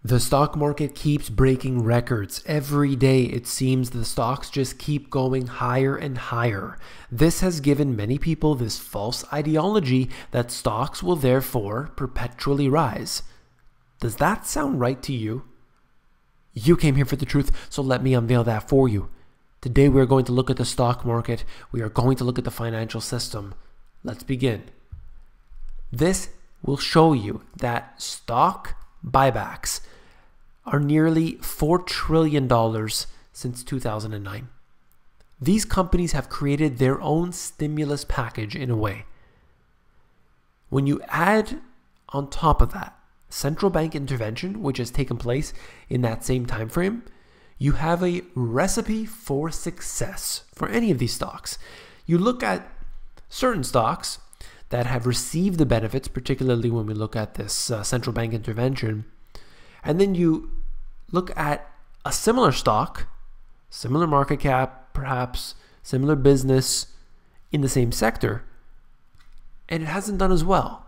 The stock market keeps breaking records. Every day it seems the stocks just keep going higher and higher. This has given many people this false ideology that stocks will therefore perpetually rise. Does that sound right to you? You came here for the truth, so let me unveil that for you. Today we are going to look at the stock market. We are going to look at the financial system. Let's begin. This will show you that stock buybacks are nearly $4 trillion since 2009. These companies have created their own stimulus package in a way. When you add on top of that central bank intervention, which has taken place in that same time frame, you have a recipe for success for any of these stocks. You look at certain stocks that have received the benefits, particularly when we look at this central bank intervention, and then you look at a similar stock, similar market cap, perhaps similar business in the same sector, and it hasn't done as well.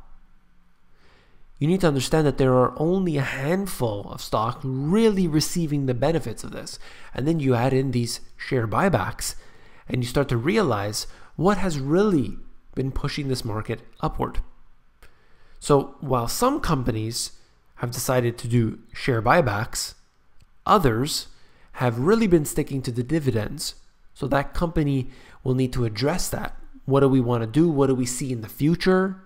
You need to understand that there are only a handful of stocks really receiving the benefits of this. And then you add in these share buybacks and you start to realize what has really been pushing this market upward. So while some companies have decided to do share buybacks, others have really been sticking to the dividends. So that company will need to address that. What do we want to do? What do we see in the future?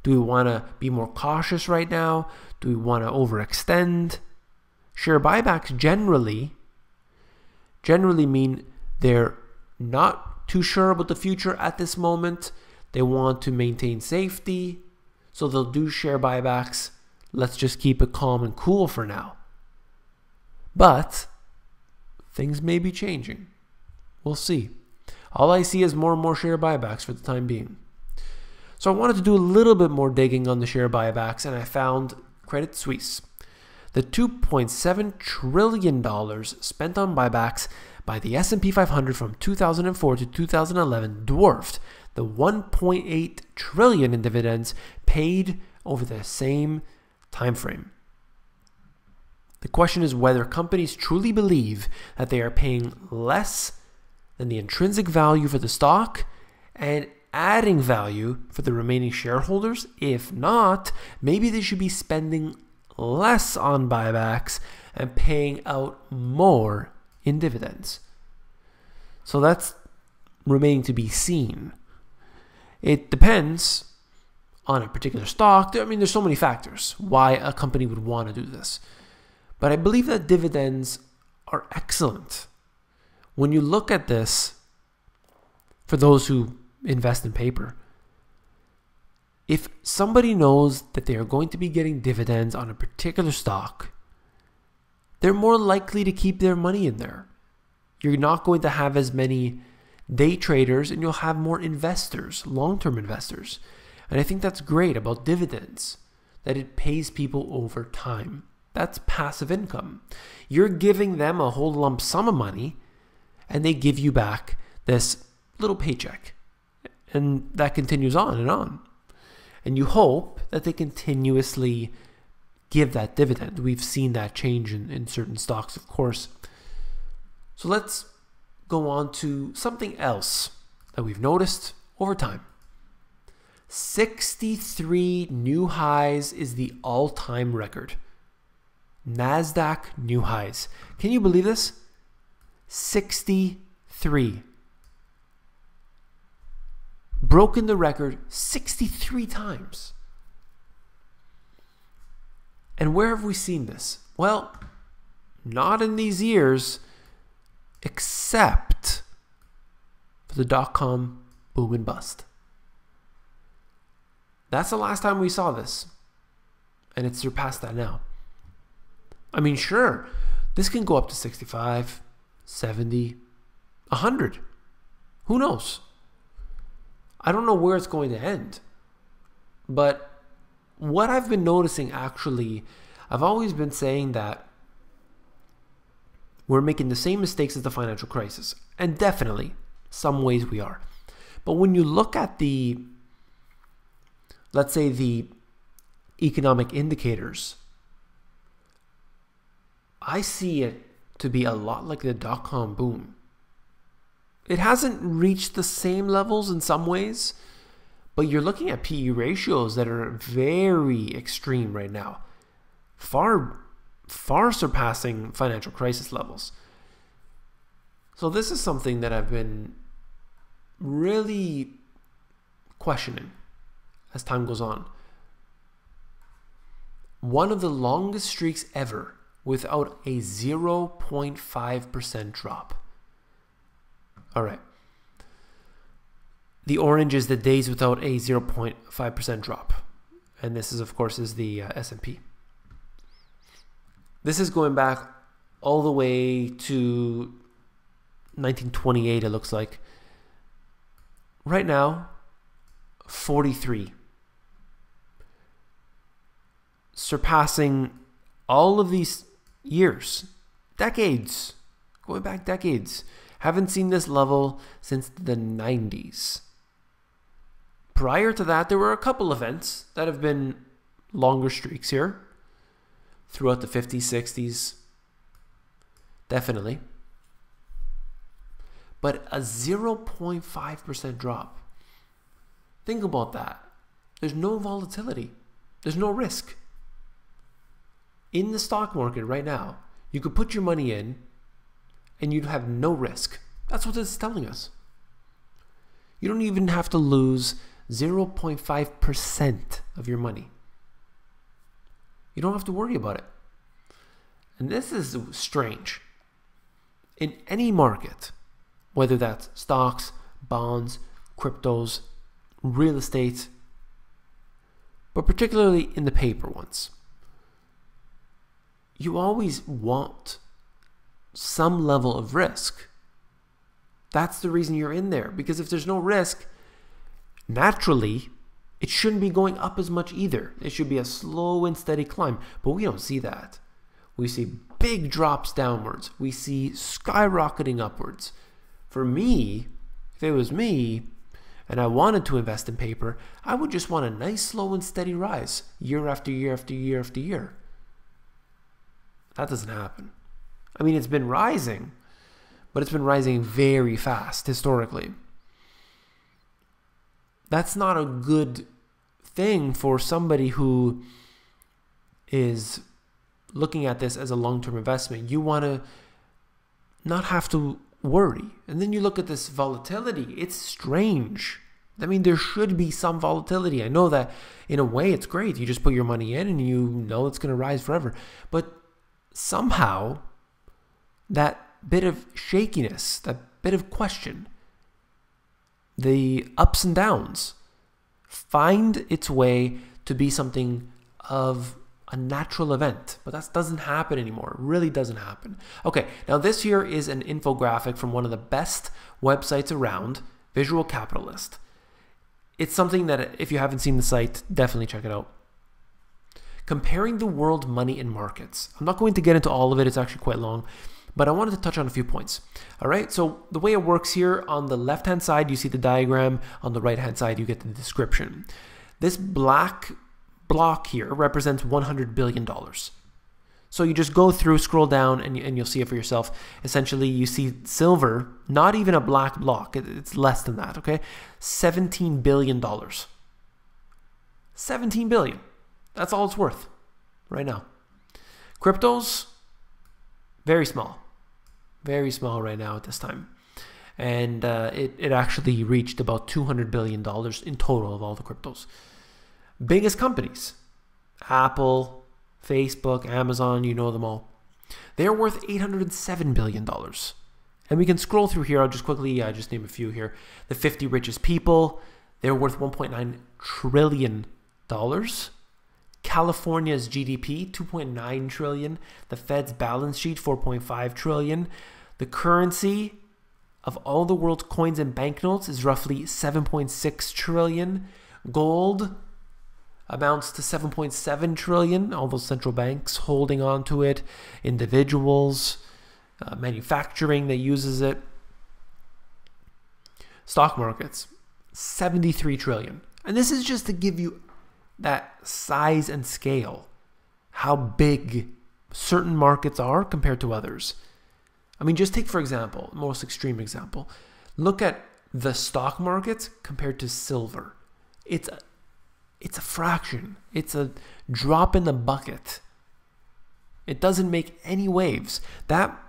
Do we want to be more cautious right now? Do we want to overextend? Share buybacks generally mean they're not too sure about the future at this moment. They want to maintain safety, so they'll do share buybacks. Let's just keep it calm and cool for now. But things may be changing. We'll see. All I see is more and more share buybacks for the time being. So I wanted to do a little bit more digging on the share buybacks, and I found Credit Suisse. The $2.7 trillion spent on buybacks by the S&P 500 from 2004 to 2011 dwarfed the $1.8 trillion in dividends paid over the same time frame. The question is whether companies truly believe that they are paying less than the intrinsic value for the stock and adding value for the remaining shareholders. If not, maybe they should be spending less on buybacks and paying out more in dividends. So that's remaining to be seen. It depends on a particular stock. I mean, there's so many factors why a company would want to do this. But I believe that dividends are excellent. When you look at this, for those who invest in paper, if somebody knows that they are going to be getting dividends on a particular stock, they're more likely to keep their money in there. You're not going to have as many day traders, and you'll have more investors, long-term investors. And I think that's great about dividends, that it pays people over time. That's passive income. You're giving them a whole lump sum of money, and they give you back this little paycheck. And that continues on and on. And you hope that they continuously give that dividend. We've seen that change in certain stocks, of course. So let's go on to something else that we've noticed over time. 63 new highs is the all-time record. NASDAQ new highs. Can you believe this? 63. Broken the record 63 times. And where have we seen this? Well, not in these years, except for the dot-com boom and bust. That's the last time we saw this. And it's surpassed that now. I mean, sure, this can go up to 65, 70, 100. Who knows? I don't know where it's going to end. But what I've been noticing, actually, I've always been saying that we're making the same mistakes as the financial crisis. And definitely, some ways we are. But when you look at the, let's say, the economic indicators, I see it to be a lot like the dot-com boom. It hasn't reached the same levels in some ways, but you're looking at PE ratios that are very extreme right now. Far surpassing financial crisis levels. So this is something that I've been really questioning as time goes on. One of the longest streaks ever without a 0.5% drop. All right. The orange is the days without a 0.5% drop. And this is, of course, is the S&P. This is going back all the way to 1928, it looks like. Right now, 43. Surpassing all of these years, decades, going back decades. Haven't seen this level since the 90s. Prior to that, there were a couple events that have been longer streaks here. Throughout the 50s, 60s. Definitely. But a 0.5% drop. Think about that. There's no volatility. There's no risk. In the stock market right now, you could put your money in and you'd have no risk. That's what it's telling us. You don't even have to lose 0.5% of your money. You don't have to worry about it. And this is strange. In any market, whether that's stocks, bonds, cryptos, real estate, but particularly in the paper ones, you always want some level of risk. That's the reason you're in there. Because if there's no risk, naturally, it shouldn't be going up as much either. It should be a slow and steady climb. But we don't see that. We see big drops downwards. We see skyrocketing upwards. For me, if it was me and I wanted to invest in paper, I would just want a nice slow and steady rise year after year after year after year. That doesn't happen. I mean, it's been rising, but it's been rising very fast historically. That's not a good thing for somebody who is looking at this as a long-term investment. You want to not have to worry. And then you look at this volatility. It's strange. I mean, there should be some volatility. I know that in a way it's great. You just put your money in and you know it's going to rise forever. But somehow that bit of shakiness, that bit of question, the ups and downs find its way to be something of a natural event, but that doesn't happen anymore. It really doesn't happen. Okay, now this here is an infographic from one of the best websites around, Visual Capitalist. It's something that if you haven't seen the site, definitely check it out. Comparing the world money and markets. I'm not going to get into all of it. It's actually quite long, but I wanted to touch on a few points. All right, so the way it works here, on the left-hand side, you see the diagram. On the right-hand side, you get the description. This black block here represents $100 billion. So you just go through, scroll down, and you'll see it for yourself. Essentially, you see silver, not even a black block. It's less than that, okay? $17 billion. $17 billion. That's all it's worth right now. Cryptos, very small. Very small right now at this time. And it actually reached about $200 billion in total of all the cryptos. Biggest companies, Apple, Facebook, Amazon, you know them all. They're worth $807 billion. And we can scroll through here. I'll just quickly just name a few here. The 50 richest people, they're worth $1.9 trillion. California's GDP, $2.9 trillion. The Fed's balance sheet, $4.5 trillion. The currency of all the world's coins and banknotes is roughly $7.6 trillion. Gold amounts to $7.7 trillion. All those central banks holding on to it. Individuals, manufacturing that uses it. Stock markets, $73 trillion. And this is just to give you that size and scale, how big certain markets are compared to others. I mean, just take, for example, most extreme example. Look at the stock market compared to silver. It's a fraction. It's a drop in the bucket. It doesn't make any waves. That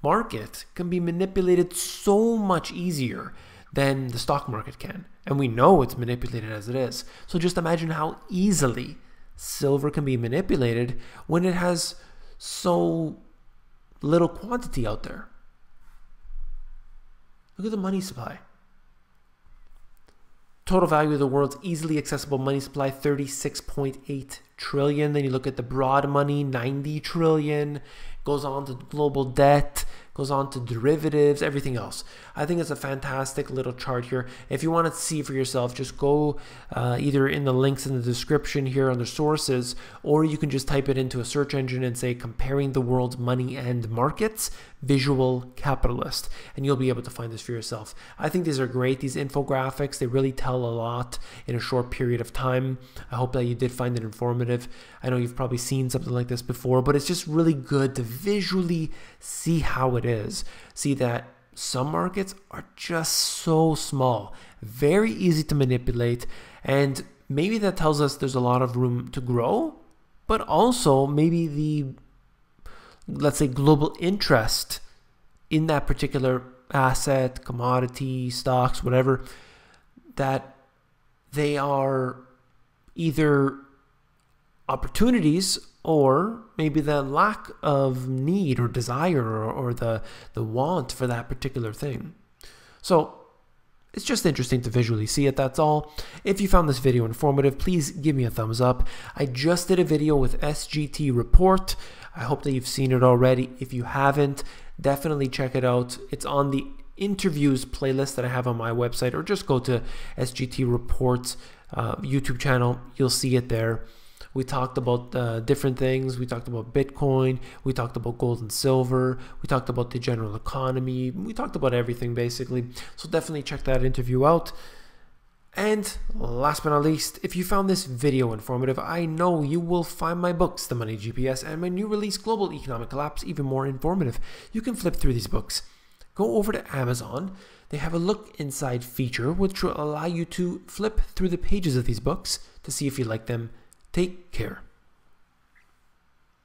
market can be manipulated so much easier than the stock market can. And we know it's manipulated as it is. So just imagine how easily silver can be manipulated when it has so little quantity out there. Look at the money supply. Total value of the world's easily accessible money supply, 36.8 trillion. Then you look at the broad money, 90 trillion. Goes on to global debt, goes on to derivatives, everything else. I think it's a fantastic little chart here. If you want to see for yourself, just go either in the links in the description here on the sources, or you can just type it into a search engine and say comparing the world's money and markets, visual capitalist, and you'll be able to find this for yourself. I think these are great, these infographics. They really tell a lot in a short period of time. I hope that you did find it informative. I know you've probably seen something like this before, but it's just really good to visually see how it is. See that some markets are just so small, very easy to manipulate, and maybe that tells us there's a lot of room to grow, but also maybe the, let's say, global interest in that particular asset, commodity, stocks, whatever, that they are either opportunities or maybe the lack of need or desire or the want for that particular thing. So it's just interesting to visually see it, that's all. If you found this video informative, please give me a thumbs up. I just did a video with SGT Report. I hope that you've seen it already. If you haven't, definitely check it out. It's on the interviews playlist that I have on my website, or just go to SGT Report's YouTube channel. You'll see it there. We talked about different things. We talked about Bitcoin. We talked about gold and silver. We talked about the general economy. We talked about everything basically. So definitely check that interview out. And last but not least, if you found this video informative, I know you will find my books, The Money GPS, and my new release, Global Economic Collapse, even more informative. You can flip through these books. Go over to Amazon. They have a look inside feature, which will allow you to flip through the pages of these books to see if you like them. Take care.